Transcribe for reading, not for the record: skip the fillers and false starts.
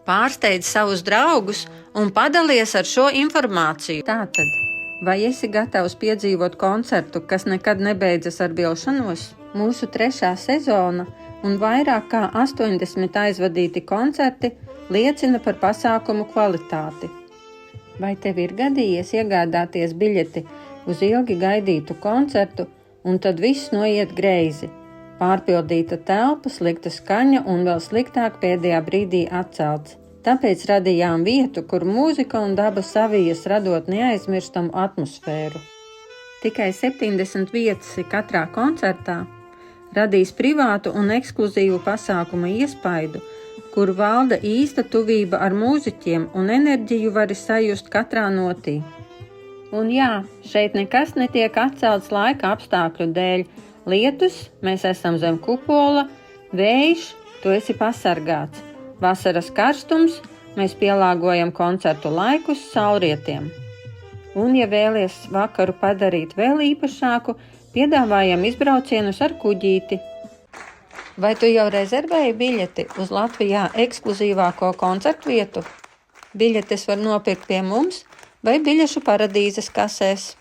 Pārsteidz savus draugus un padalies ar šo informāciju. Tātad, vai esi gatavs piedzīvot koncertu, kas nekad nebeidzas ar vilšanos? Mūsu 3. sezona un vairāk kā 80 aizvadīti koncerti liecina par pasākumu kvalitāti. Vai tev ir gadījies iegādāties biļeti uz ilgi gaidītu koncertu, un tad viss noiet greizi? Pārpildīta telpa, slikta skaņa un vēl sliktāk pēdējā brīdī atcelts. Tāpēc radījām vietu, kur mūzika un daba savijas, radot neaizmirstamu atmosfēru. Tikai 70 vietas ir katrā koncertā radīs privātu un ekskluzīvu pasākuma iespaidu, kur valda īsta tuvība ar mūziķiem un enerģiju vari sajust katrā notī. Un jā, šeit nekas netiek atcelts laika apstākļu dēļ. Lietus, mēs esam zem kupola, vējš, tu esi pasargāts. Vasaras karstums, mēs pielāgojam koncertu laikus saulrietiem. Un, ja vēlies vakaru padarīt vēl īpašāku, piedāvājam izbraucienus ar kuģīti. Vai tu jau rezervēji biļeti uz Latvijā ekskluzīvāko koncertu vietu? Biļetes var nopirkt pie mums vai biļešu paradīzes kasēs.